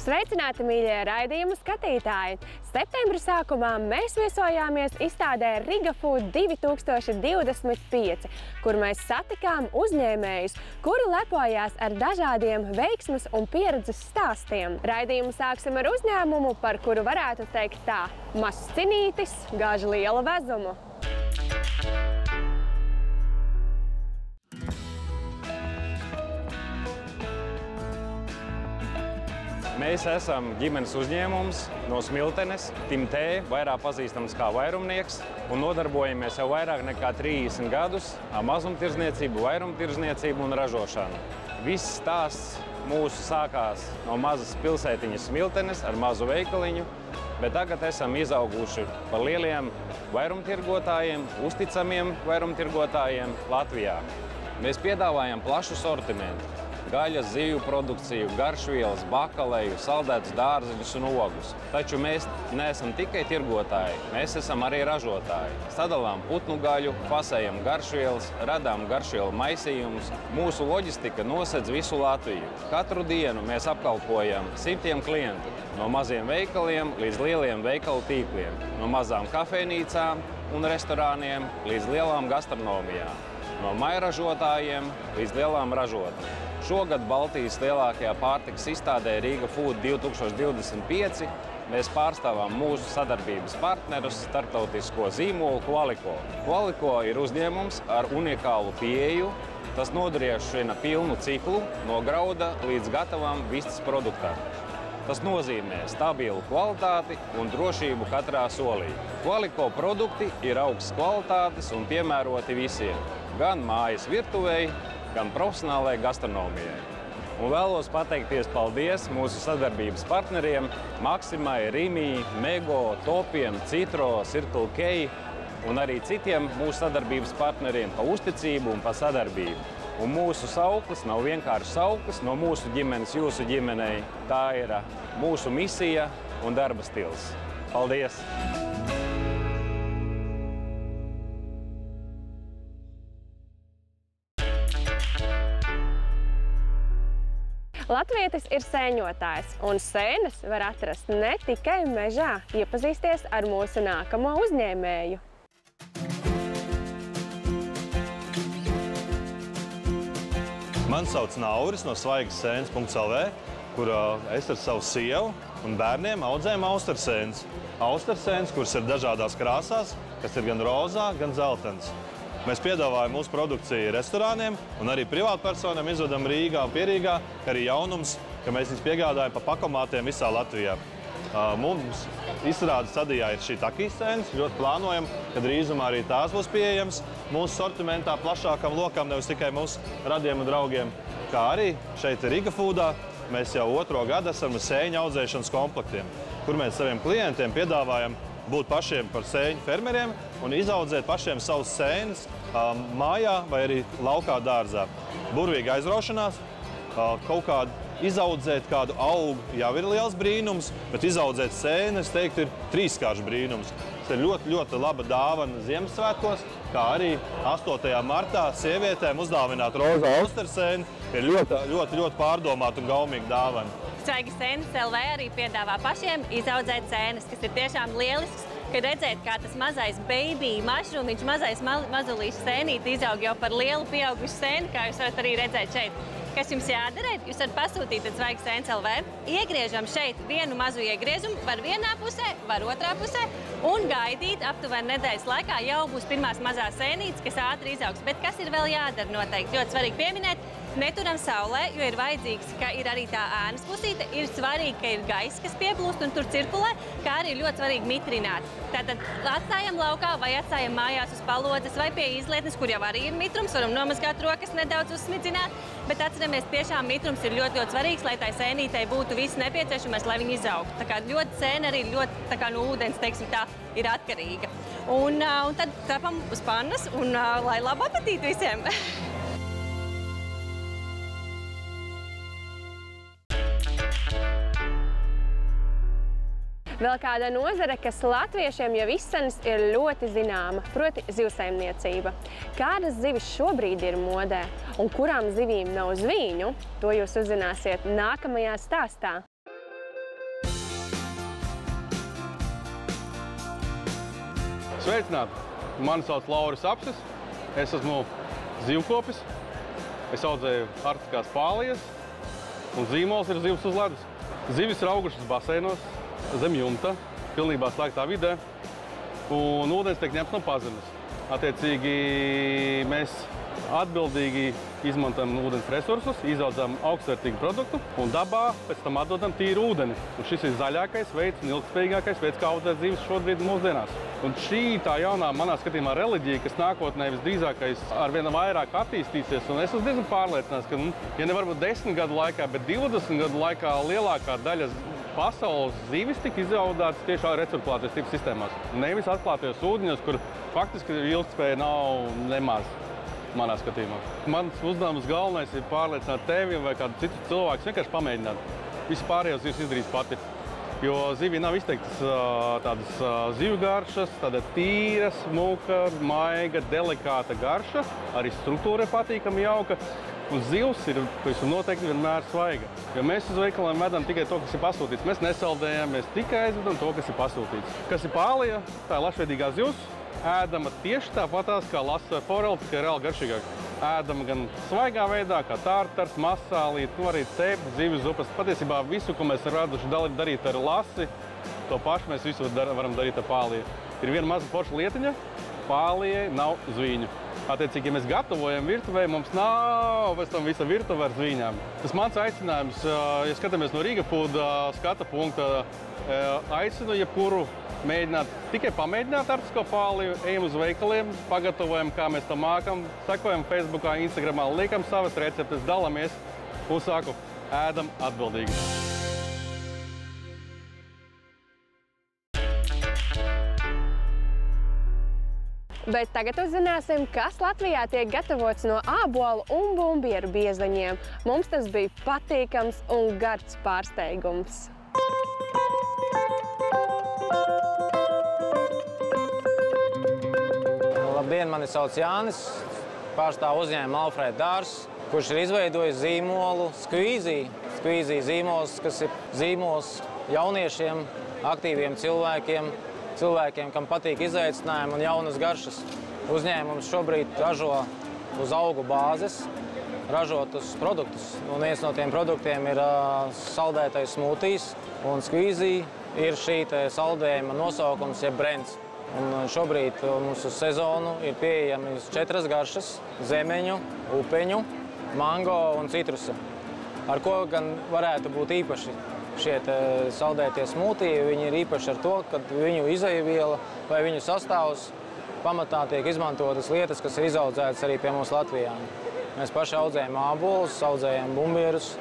Sveicināti, mīļie raidījumu skatītāji! Septembra sākumā mēs viesojāmies izstādē Riga Food 2025, kur mēs satikām uzņēmējus, kuri lepojās ar dažādiem veiksmes un pieredzes stāstiem. Raidījumu sāksim ar uzņēmumu, par kuru varētu teikt tā: mazs cinītis gāž lielu vezumu. Mēs esam ģimenes uzņēmums no Smiltenes, Timtē, vairāk pazīstams kā vairumnieks, un nodarbojamies jau vairāk nekā 30 gadus ar mazumtirdzniecību, vairumtirdzniecību un ražošanu. Viss stāsts mūsu sākās no mazas pilsētiņas Smiltenes ar mazu veikaliņu, bet tagad esam izauguši par lieliem vairumtirgotājiem, uzticamiem vairumtirgotājiem Latvijā. Mēs piedāvājam plašu sortimentu. Gaļas, zivju produkciju, garšvielas, bakaleju, saldētus dārzeņus un ogus. Taču mēs neesam tikai tirgotāji, mēs esam arī ražotāji. Sadalām putnu gaļu, fasējam garšvielas, radām garšvielu maisījumus. Mūsu loģistika nosedz visu Latviju. Katru dienu mēs apkalpojam simtiem klientu, no maziem veikaliem līdz lieliem veikalu tīkliem, no mazām kafejnīcām un restorāniem līdz lielām gastronomijām, no mairažotājiem līdz lielām ražotnēm. Šogad Baltijas lielākajā pārtikas izstādē Riga Food 2025 mēs pārstāvām mūsu sadarbības partnerus starptautisko zīmolu Qualico. Qualico ir uzņēmums ar unikālu pieeju. Tas nodrošina pilnu ciklu no grauda līdz gatavam vistas produktam. Tas nozīmē stabilu kvalitāti un drošību katrā solī. Qualico produkti ir augstas kvalitātes un piemēroti visiem, gan mājas virtuvei, gan profesionālajai gastronomijai. Un vēlos pateikties paldies mūsu sadarbības partneriem Maksimai, Rimi, Mego, Topiem, Citro, Circle K un arī citiem mūsu sadarbības partneriem par uzticību un par sadarbību. Un mūsu sauklis nav vienkārši sauklis no mūsu ģimenes jūsu ģimenei. Tā ir mūsu misija un darba stils. Paldies! Latvietis ir sēņotājs, un sēnes var atrast ne tikai mežā. Iepazīsties ar mūsu nākamo uzņēmēju. Mani sauc Nauris no svaigassēnes.lv, kur es ar savu sievu un bērniem audzējam austersēnes. Austersēnes, kuras ir dažādās krāsās, kas ir gan rozā, gan zeltens. Mēs piedāvājam mūsu produkciju restorāniem un arī privātpersonām izvedam Rīgā un Pierīgā, arī jaunums, ka mēs viņus piegādājam pa pakomātiem visā Latvijā. Mums izstrādes stadijā ir šī takijas sēnes, ļoti plānojam, ka drīzumā arī tās būs pieejams mūsu sortimentā plašākam lokam, nevis tikai mūsu radiem un draugiem. Kā arī šeit Riga Foodā mēs jau 2. gadu esam sēņu audzēšanas komplektiem, kur mēs saviem klientiem piedāvājam būt pašiem par sēņu fermeriem un izaudzēt pašiem savus sēnes mājā vai arī laukā dārzā. Burvīga aizraušanās, kaut kādu izaudzēt kādu augu jau ir liels brīnums, bet izaudzēt sēni, es teiktu, ir 3-kāršs brīnums. Tas ir ļoti, ļoti laba dāvana Ziemassvētkos, kā arī 8. martā sievietēm uzdāvināt rozā austersēni ir ļoti pārdomāta un gaumīga dāvana. Svaigassēnes.lv arī piedāvā pašiem izaudzēt sēnes, kas ir tiešām lielisks, kad redzēt, kā tas mazais baby mašrumiņš, mazais mazulīšs sēnīti izaug jau par lielu pieaugušu sēni, kā jūs varat arī redzēt šeit. Kas jums jādara? Jūs varat pasūtīt Svaigassēnes.lv. Iegriežam šeit vienu mazu iegriezumu, var vienā pusē, var otrā pusē, un gaidīt aptuveni nedēļas laikā jau būs pirmās mazās sēnītes, kas ātri izaugs. Bet kas ir vēl jādara noteikti? Ļoti svarīgi pieminēt, neturam saulē, jo ir vajadzīgs, ka ir arī tā ēnas pusīte. Ir svarīgi, ka ir gaiss, kas pieplūst un tur cirkulē, kā arī ir ļoti svarīgi mitrināt. Tātad atstājam laukā vai atstājam mājās uz palodzes vai pie izlietnes, kur jau arī ir mitrums, varam nomazgāt rokas, nedaudz uzsmidzināt, bet atceramies, tiešām mitrums ir ļoti svarīgs, lai tai sēnītei būtu viss nepieciešamais, lai viņi izaugtu. Tā kā ļoti sēne arī ļoti tā kā no ūdens, teiksim tā, ir atkarīga. Un tad cepam uz pannas un lai labu apetīti visiem! Vēl kāda nozare, kas latviešiem jau izsenis ir ļoti zināma, proti zivsaimniecība. Kādas zivis šobrīd ir modē un kurām zivīm nav zvīņu, to jūs uzzināsiet nākamajā stāstā. Sveicināti! Mani sauc Lauris Apsis. Es esmu zivkopis. Es audzēju arktiskās pālijas, un zīmols ir zivs uz ledus. Zivis ir augušas baseinos, zem jumta, pilnībā slēgtā vidē, un ūdens tiek ņemts no pazemes. Attiecīgi, mēs atbildīgi izmantojam ūdens resursus, izaudzam augstvērtīgu produktu un dabā pēc tam atdodam tīru ūdeni. Un šis ir zaļākais veids un ilgspējīgākais veids, kā audzēt zivis šodien mūsdienās. Un šī tā jaunā, manā skatījumā, reliģija, kas nākotnē visdrīzākais arvien vairāk attīstīsies. Un es esmu diezgan pārliecināts, ka, ja ne varbūt 10 gadu laikā, bet 20 gadu laikā lielākā daļa pasaules zivis tika izaudzētas tieši recirkulācijas tipu sistēmās. Nevis atklātajos ūdeņos, kur faktiski ilgtspēja nav nemaz. Manā skatījumā. Mans uzdevums galvenais ir pārliecināt tevi vai kādu citu cilvēku vienkārši pamēģināt. Visu pārējos zivs izdarīs pati. Jo zivī nav izteiktas tādas zivju garšas, tāda tīra, smuka, maiga, delikāta garša, arī struktūra patīkama, jauka. Un zivs ir noteikti vienmēr svaiga. Jo mēs uz veikaliem vedam tikai to, kas ir pasūtīts. Mēs nesaldējam, mēs tikai aizvedam to, kas ir pasūtīts. Kas ir pālija, tā ir lašveidīgā zivs. Ēdama tieši tāpatās kā lasa foreli, tikai reāli garšīgāk. Ēdama gan svaigā veidā, kā tārtars, masālīt, arī cepti, zivju zupas. Patiesībā visu, ko mēs raduši darīt ar lasi, to pašu mēs visu varam darīt ar pāliju. Ir viena maza forša lietiņa, pālijai nav zvīņu. Attiecīgi, ja mēs gatavojam virtuvē, mums nav pēc tam visa virtuve ar zvīņām. Tas mans aicinājums, ja skatāmies no Riga Food skata punkta, aicinu jebkuru tikai pamēģināt arktisko pāliju, ejam uz veikaliem, pagatavojam, kā mēs to mākam, sekojam Facebookā, Instagramā, liekam savas receptes, dalamies un saku, ēdam atbildīgi. Bet tagad uzzināsim, kas Latvijā tiek gatavots no ābolu un bumbieru biezaņiem. Mums tas bija patīkams un gards pārsteigums. Labdien, mani sauc Jānis, pārstāvu uzņēmumu Alfred Dārs, kurš ir izveidojis zīmolu Squeezy. Squeezy zīmols, kas ir zīmols jauniešiem, aktīviem cilvēkiem, kam patīk izaicinājumi un jaunas garšas. Uzņēmums šobrīd ražo uz augu bāzes, ražotus produktus. Un viens no tiem produktiem ir saldētais smūtijs, un Squeezy ir šī saldējuma nosaukums, jeb brands. Un šobrīd mums uz sezonu ir pieejami 4 garšas – zemeņu, upeņu, mango un citrusa. Ar ko gan varētu būt īpaši šie saldētie smūtiji? Viņi ir īpaši ar to, ka viņu izejviela vai viņu sastāvs pamatā tiek izmantotas lietas, kas ir izaudzētas arī pie mums Latvijā. Mēs paši audzējam ābolus, audzējam bumbierus,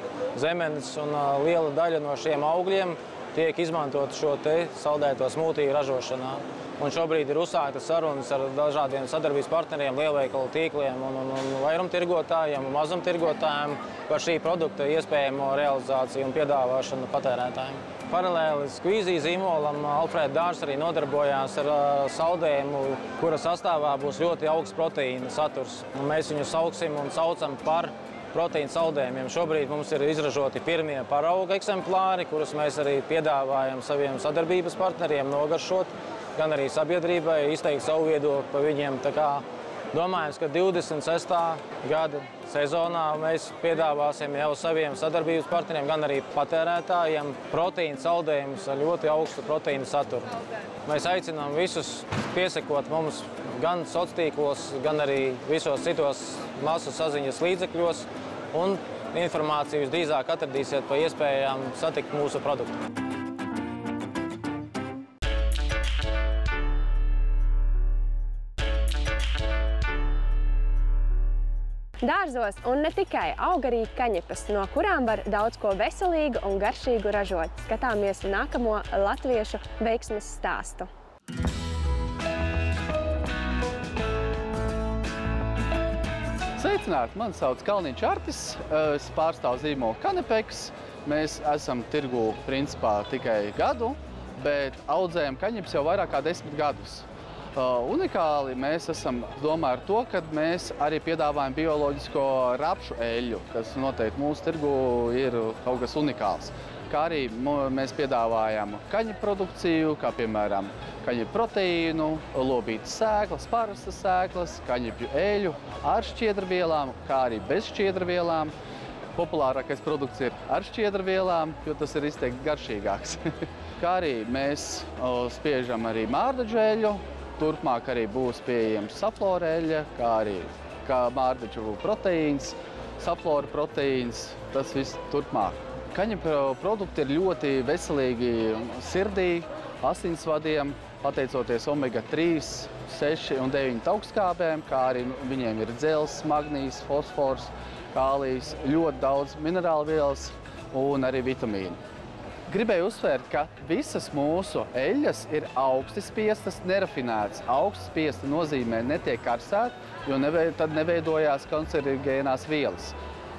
zemenes, un liela daļa no šiem augļiem tiek izmantot šo saldēto smūtiju ražošanā. Un šobrīd ir uzsāktas sarunas ar dažādiem sadarbības partneriem, lielveikalu tīkliem un vairumtirgotājiem un mazumtirgotājiem par šī produkta iespējamo realizāciju un piedāvāšanu patērētājiem. Paralēli Squeezy zīmolam Alfred Dārs arī nodarbojās ar saldējumu, kura sastāvā būs ļoti augsts proteīna saturs. Un mēs viņu sauksim un saucam par proteīna saldējumiem. Šobrīd mums ir izražoti pirmie parauga eksemplāri, kurus mēs arī piedāvājam saviem sadarbības partneriem nogaršot, gan arī sabiedrībai izteikt savu viedokli par viņiem. Tā kā domājams, ka 26. gada sezonā mēs piedāvāsim jau saviem sadarbības partneriem, gan arī patērētājiem proteīna saldējumus ar ļoti augstu proteīna saturu. Mēs aicinām visus piesekot mums gan sociālos tīklos, gan arī visos citos masu saziņas līdzekļos, un informāciju visdrīzāk atradīsiet par iespējām satikt mūsu produktu. Dārzos un ne tikai aug arī kaņepes, no kurām var daudz ko veselīgu un garšīgu ražot. Skatāmies nākamo latviešu veiksmes stāstu. Sveicināti! Mani sauc Kalniņš Artis, es pārstāvu zīmolu Kanepeks. Mēs esam tirgū principā tikai gadu, bet audzējam kaņepes jau vairāk kā 10 gadus. Unikāli mēs esam domā ar to, ka mēs arī piedāvājam bioloģisko rapšu eļļu, kas noteikti mūsu tirgu ir kaut kas unikāls. kā arī mēs piedāvājam kaņu produkciju, kā piemēram kaņu proteīnu, lobītas sēklas, parastas sēklas, kaņepju eļu ar šķiedrvielām, kā arī bez šķiedrvielām. Populārākais produkts ir ar šķiedrvielām, jo tas ir izteikti garšīgāks. Kā arī mēs spiežam arī mārdaģu eļu, turpmāk arī būs pieejams saflora eļa, kā arī mārdaģu proteīns, saflora proteīns, tas viss turpmāk. Kaņa produkti ir ļoti veselīgi sirdī, asinsvadiem, pateicoties omega-3, 6 un 9 augstskābēm, kā arī viņiem ir dzelzs, magnijs, fosfors, kālijs, ļoti daudz minerālvielas un arī vitamīnu. Gribēju uzsvērt, ka visas mūsu eļas ir augsti spiestas, nerafinētas. Augsti spiesta nozīmē netiek karsēta, jo tad neveidojās kancerogēnās vielas.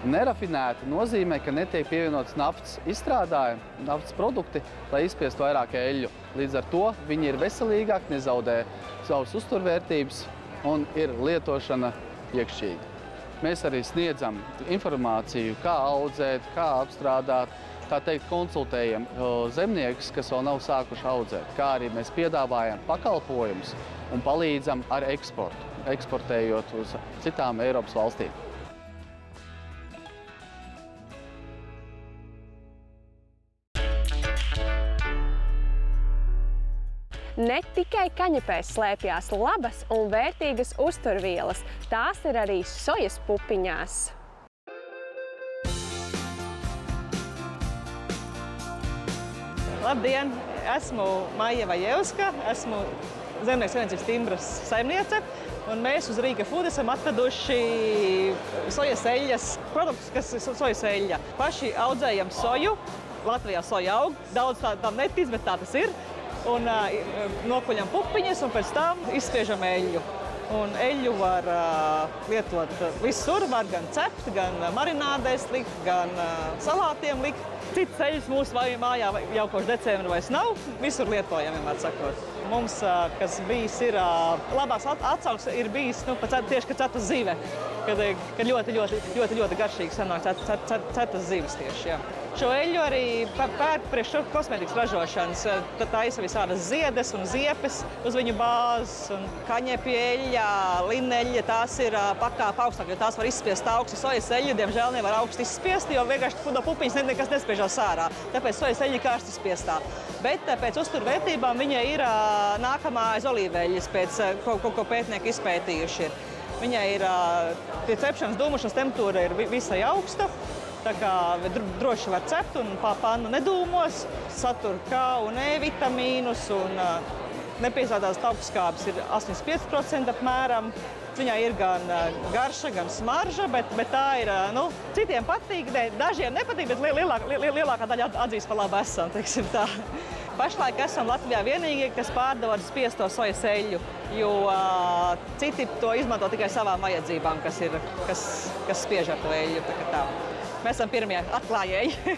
Nerafinēta nozīmē, ka netiek pievienots naftas izstrādājumi, naftas produkti, lai izspiestu vairāk eļļu. Līdz ar to viņi ir veselīgāki, nezaudē savas uzturvērtības un ir lietošana iekšķīga. Mēs arī sniedzam informāciju, kā audzēt, kā apstrādāt, tā teikt, konsultējam zemniekus, kas vēl nav sākuši audzēt, kā arī mēs piedāvājam pakalpojumus un palīdzam ar eksportu, eksportējot uz citām Eiropas valstīm. Ne tikai kaņepēs slēpjās labas un vērtīgas uzturvielas, tās ir arī sojas pupiņās. Labdien! Esmu Maija Vajevska, esmu Zemnieku saimniecības Timbras saimniece, un mēs uz Riga Food esam atraduši sojas eļļas produktus, kas ir sojas eļļa. Paši audzējam soju, Latvijā soja aug, daudz tam netic, bet tā tas ir. Un nokuļam pupiņas un pēc tam izspiežam eļļu. Un eļļu var lietot visur, var gan cept, gan marinādēs likt, gan salātiem likt. Citas eļļas mūsu mājā jau kopš decembra vairs nav, visur lietojam, vienmēr sakot. Mums, kas bijis, ir labās atsauksmes, ir bijis tieši, kad cetas zive, kad ļoti garšīgi sanāk cetas zives tieši, jā. Šo eļļu arī pērk priekš kosmētikas ražošanas. Tad taisa visādas ziedes un ziepes uz viņu bāzes. Un kaņepju eļļa, lineļļa, tās ir pakāpe augstāk, jo tās var izspiest augstu. Sojas eļļu, diemžēl, nevar augstu izspiest, jo vienkārši no pupiņas nekas nespiežās ārā. Tāpēc sojas eļļa karsti izspiestā. Bet pēc uzturvērtībām viņa ir nākamā aiz olīveļļas, pēc ko pētnieki izpētījuši ir. Viņai ir pie cepšanas dūmušanas temperatūra ir visai augsta. Tā kā droši var cept un pannu nedūmos, satur K un E vitamīnus un nepiesādās augstskābes ir 85% apmēram. Viņai ir gan garša, gan smarža, bet tā ir, citiem patīk, dažiem nepatīk, bet lielākā daļa atzīst par labu esam, teiksim tā. Pašlaik esam Latvijā vienīgie, kas pārdod spiesto sojas eļļu, jo citi to izmanto tikai savām vajadzībām, kas spiež ar to eļļu. Mēs esam pirmie atklājēji.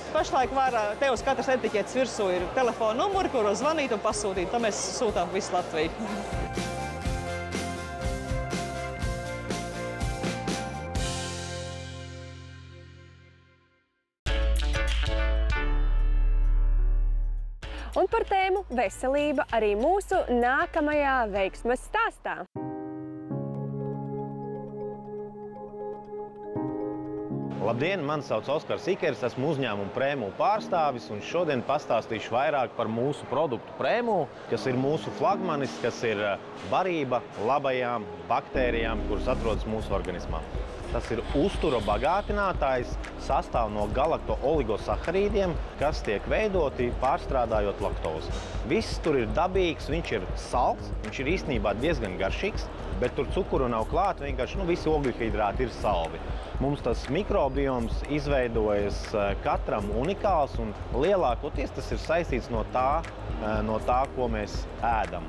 Pašlaik te uz katras etiķetes virsū ir telefona numuri, kuros zvanīt un pasūtīt. To mēs sūtām visu Latviju. Un par tēmu veselība arī mūsu nākamajā veiksmes stāstā. Labdien, mani sauc Oskars Ikeris, esmu uzņēmuma Prēmu pārstāvis un šodien pastāstīšu vairāk par mūsu produktu Prēmu, kas ir mūsu flagmanis, kas ir barība labajām baktērijām, kuras atrodas mūsu organismā. Tas ir uztura bagātinātājs, sastāv no galakto-oligosaharīdiem, kas tiek veidoti pārstrādājot laktozi. Viss tur ir dabīgs, viņš ir salds, viņš ir īstenībā diezgan garšīgs, bet tur cukuru nav klāt, vienkārši visi ogļhidrāti ir salvi. Mums tas mikrobioms izveidojas katram unikāls un lielākoties tas ir saistīts no tā, ko mēs ēdam.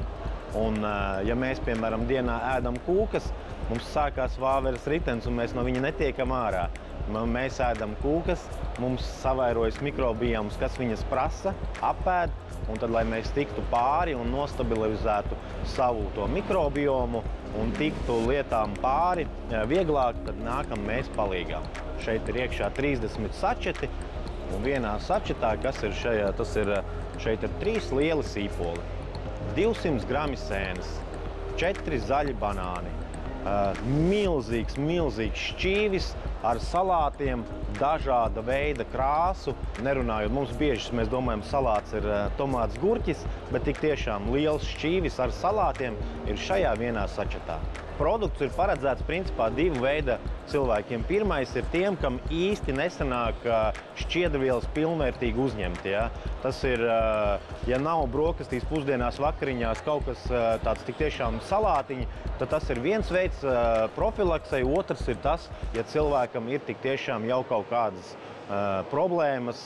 Un, ja mēs, piemēram, dienā ēdam kūkas, mums sākās vāveres ritens un mēs no viņa netiekam ārā. Mēs ēdam kūkas, mums savairojas mikrobioms, kas viņas prasa, apēd, un tad, lai mēs tiktu pāri un nostabilizētu savu to mikrobiomu un tiktu lietām pāri vieglāk, tad nākam mēs palīgām. Šeit ir iekšā 30 sačeti, Un vienā sačetā, kas ir šajā, šeit ir 3 lieli sīpoli, 200 grami sēnes, 4 zaļi banāni, milzīgs šķīvis ar salātiem, dažāda veida krāsu. Nerunājot, mums bieži mēs domājam, salāts ir tomāts, gurķis, bet tik tiešām liels šķīvis ar salātiem ir šajā vienā sačetā. Produkts ir paredzēts principā 2 veida cilvēkiem. Pirmais ir tiem, kam īsti nesanāk šķiedrvielas pilnvērtīgi uzņemt. Ja? Tas ir, ja nav brokastīs, pusdienās, vakariņās kaut kas tāds tik tiešām salātiņi, tad tas ir viens veids profilaksei. Otrs ir tas, ja cilvēkam ir tik tiešām jau kaut kādas problēmas,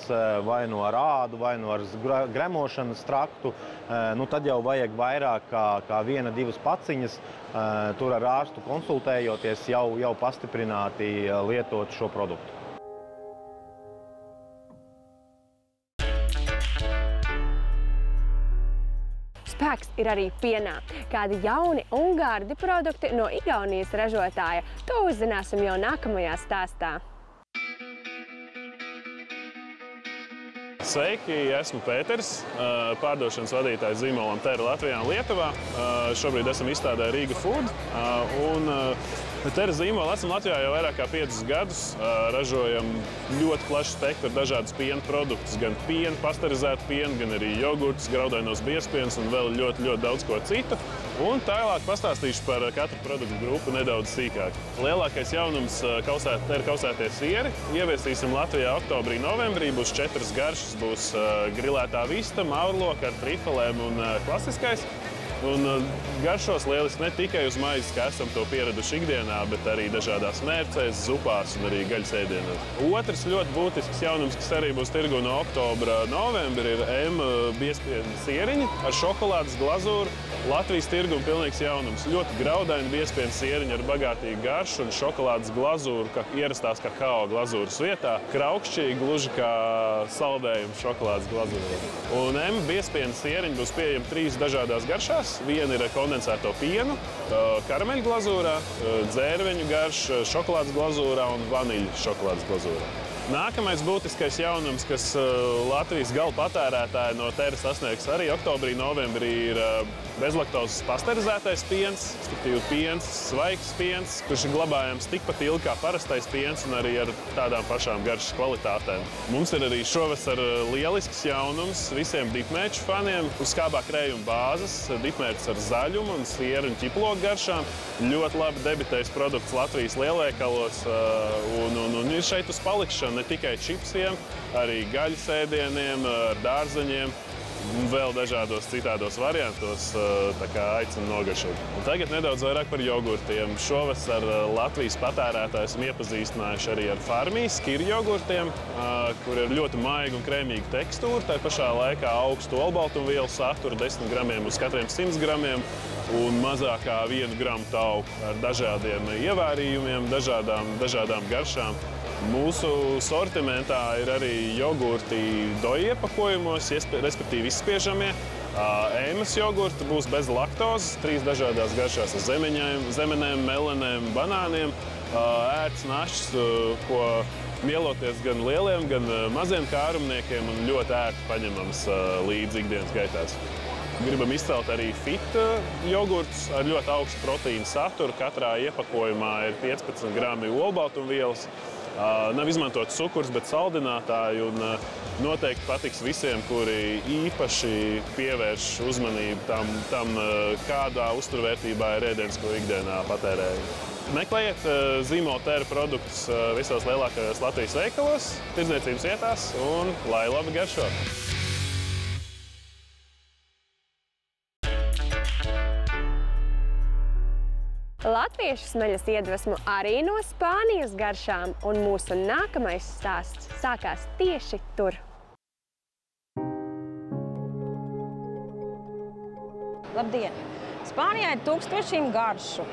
vai no ar ādu, vai no ar gremošanas traktu, nu tad jau vajag vairāk kā 1-2 paciņas, tur ar ārstu konsultējoties, jau pastiprināti lietot šo produktu. Spēks ir arī pienā. Kādi jauni un gardi produkti no Igaunijas ražotāja, to uzzināsim jau nākamajā stāstā. Sveiki, esmu Pēters, pārdošanas vadītājs zīmolam Terra Latvijā un Lietuvā. Šobrīd esam izstādē Riga Food. Terra zīmolu esam Latvijā jau vairāk kā 5 gadus. Ražojam ļoti plašu spektru dažādus piena produktus, gan pienu, pasterizētu pienu, gan arī jogurtus, graudainos biezpienus un vēl ļoti daudz ko citu. Un tālāk pastāstīšu par katru produktu grupu nedaudz sīkāk. Lielākais jaunums Terra kausētie sieri. Ieviesīsim Latvijā oktobrī, novembrī. Būs 4 garšas. Būs grilētā vista, maurloka ar trifelēm un klasiskais. Un garšos lieliski ne tikai uz maizes, kā esam to pieraduši ikdienā, bet arī dažādās mērcēs, zupās un arī gaļas ēdienos. Otrs ļoti būtisks jaunums, kas arī būs tirgu no oktobra, novembra, ir biezpienu sieriņi ar šokolādes glazūru. Latvijas tirgum pilnīgs jaunums. Ļoti graudaini biezpienu sieriņi ar bagātīgu garšu un šokolādes glazūru, kā ierastās kakao glazūras vietā. Kraukšķīgi, gluži kā saldējumi šokolādes glazūra. Un biezpienu sieriņi būs pieejami 3 dažādās garšās. Viena ir kondensēto pienu, karameļu glazūrā, dzērveņu garša, šokolādes glazūrā un vaniļu šokolādes glazūrā. Nākamais būtiskais jaunums, kas Latvijas gala patērētāji no Terra sasniegs arī oktobrī, novembrī, ir bezlaktozes pasterizētais piens, respektīvi piens, svaigs piens, kurš ir glabājams tikpat ilgi kā parastais piens un arī ar tādām pašām garšas kvalitātēm. Mums ir arī šovasar lielisks jaunums visiem dipmērču faniem uz skābā krējuma bāzes, dipmērķis ar zaļumu un sieru un ķiplogu garšām. Ļoti labi debitējis produkts Latvijas lielveikalos un ir šeit uz palikšanu. Ne tikai čipsiem, arī gaļas ēdieniem, ar dārzeņiem un vēl dažādos citādos variantos, tā kā aicinu nogaršot. Un tagad nedaudz vairāk par jogurtiem. Šovasar Latvijas patērētāji esam iepazīstinājuši arī ar Farmijas skiri jogurtiem, kur ir ļoti maiga un krēmīga tekstūra, tā pašā laikā augstu olbaltumvielu saturu 10 gramiem uz katriem 100 gramiem un mazākā 1 gramu tauku ar dažādiem ievārījumiem, dažādām garšām. Mūsu sortimentā ir arī jogurti doju iepakojumos, respektīvi izspiežamie. Ēmas jogurti būs bez laktozes, 3 dažādās garšās ar zemenēm, melenēm, banāniem. Ērts našs, ko mieloties gan lieliem, gan maziem kārumniekiem un ļoti ērti paņemams līdz ikdienas gaitās. Gribam izcelt arī fit jogurtus ar ļoti augstu proteīnu saturu. Katrā iepakojumā ir 15 grami olbaltumvielas. Nav izmantots cukurs, bet saldinātāji un noteikti patiks visiem, kuri īpaši pievērš uzmanību tam kādā uzturvērtībā ir ēdiens, ko ikdienā patērēja. Meklējiet zīmola Terra produktus visos lielākajos Latvijas veikalos, tirdzniecības vietās un lai labi garšo! Latviešu smeļas iedvesmu arī no Spānijas garšām, un mūsu nākamais stāsts sākās tieši tur. Labdien! Spānijā ir tūkstošiem garšu,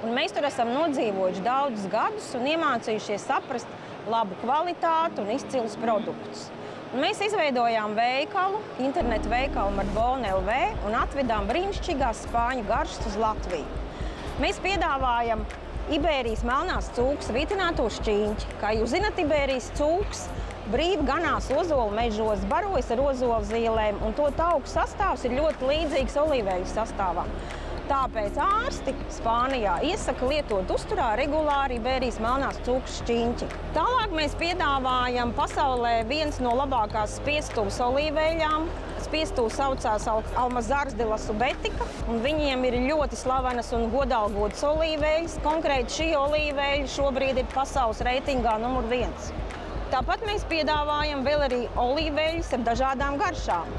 un mēs tur esam nodzīvojuši daudzus gadus un iemācījušies saprast labu kvalitātu un izcilus produktus. Un mēs izveidojām veikalu, internetu veikalu Marbon.lv un atvedām brīnišķīgās spāņu garšas uz Latviju. Mēs piedāvājam Ibērijas melnās cūkas vitināto šķīņķi. Kā jūs zināt, Ibērijas cūkas brīvi ganās ozolu mežos, barojas ar ozolu zīlēm, un to tauku sastāvs ir ļoti līdzīgs olīveļu sastāvam. Tāpēc ārsti Spānijā iesaka lietot uzturā regulāri Iberijas melnās cūkas šķiņķi. Tālāk mēs piedāvājam pasaulē viens no labākās spiestuvas olīveļām. Spiestuva saucās Almazars de la Subetika, un viņiem ir ļoti slavenas un godalgotas olīveļas. Konkrēti šī olīveļa šobrīd ir pasaules reitingā numur 1. Tāpat mēs piedāvājam vēl arī olīveļas ar dažādām garšām,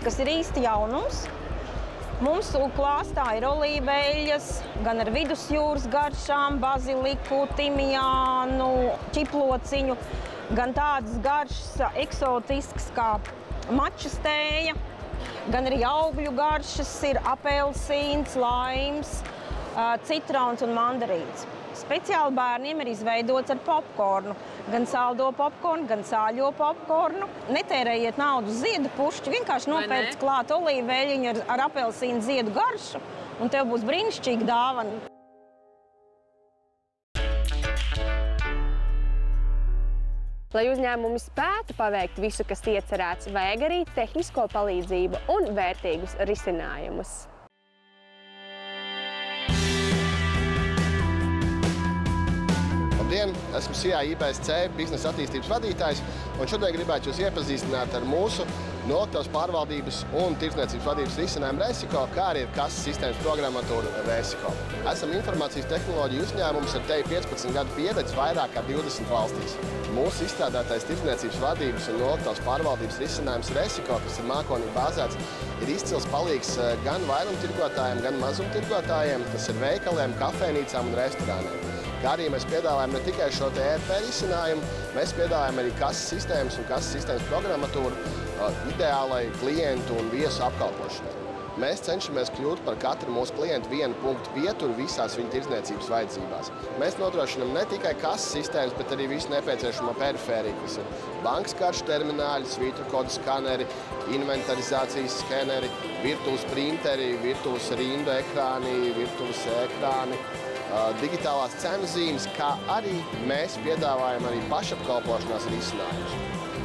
kas ir īsti jaunums. Mums klāstā ir olīveļas gan ar vidusjūras garšām, baziliku, timijānu, čiplociņu, gan tādas garšas eksotiskas kā mačas tēja, gan arī augļu garšas ir apelsīns, laims, citrons un mandarīns. Speciāli bērniem ir izveidots ar popkornu, gan saldo popkornu, gan sāļo popkornu. Netērējiet naudu uz ziedu pušķi, vienkārši nopērc klāt olīveļiņu ar apelsīnu ziedu garšu, un tev būs brīnišķīga dāvana. Lai uzņēmumi spētu paveikt visu, kas iecerēts, vajag arī tehnisko palīdzību un vērtīgus risinājumus. Labdien! Esmu SIA IBSC biznesa attīstības vadītājs, un šodien gribētu jūs iepazīstināt ar mūsu noliktavas pārvaldības un tirdzniecības vadības risinājumu Resiko, kā arī ar kases sistēmas programmatūru Resiko. Esam informācijas tehnoloģiju uzņēmums ar teju 15 gadu pieredzi vairāk kā 20 valstīs. Mūsu izstrādātais tirdzniecības vadības un noliktavas pārvaldības risinājums Resiko, kas ir mākonī bāzēts, ir izcils palīgs gan vairumtirgotājiem, gan mazumtirgotājiem, tas ir veikaliem, kafejnīcām un restorāniem. Kā arī mēs piedāvājam ne tikai šo ERP risinājumu, mēs piedāvājam arī kases sistēmas un kases sistēmas programmatūru ideālai klientu un viesu apkalpošanai. Mēs cenšamies kļūt par katru mūsu klientu vienu punktu pieturu visās viņa tirdzniecības vajadzībās. Mēs nodrošinām ne tikai kases sistēmas, bet arī visu nepieciešamo perifēriju, kas ir bankas karšu termināļi, svītrokodu skaneri, inventarizācijas skeneri, virtuves printeri, virtuves rindu ekrāni, virtuves ekrāni, digitālās cenu zīmes, kā arī mēs piedāvājam arī pašapkalpošanās risinājumus.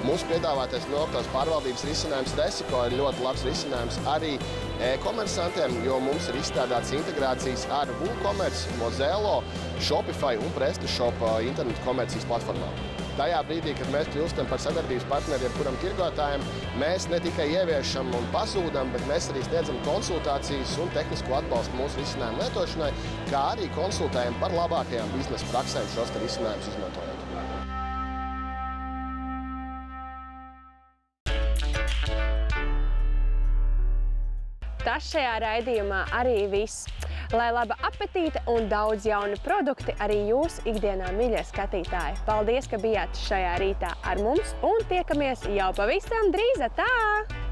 Mūsu piedāvātais noliktavas pārvaldības risinājums Resiko ir ļoti labs risinājums arī e-komersantiem, jo mums ir izstrādāts integrācijas ar WooCommerce, Mozelo, Shopify un PrestaShop internetu komercijas platformām. Tajā brīdī, kad mēs kļūstam par sadarbības partneri jebkuram tirgotājiem, mēs ne tikai ieviešam un pazūdam, bet mēs arī sniedzam konsultācijas un tehnisko atbalstu mūsu risinājumu lietošanai, kā arī konsultējam par labākajām biznesa praksēm šos risinājumus izmantojot. Tas šajā raidījumā arī viss. Lai laba apetīte un daudz jaunu produkti arī jūs ikdienā, mīļie skatītāji. Paldies, ka bijāt šajā rītā ar mums un tiekamies jau pavisam drīz. Tā!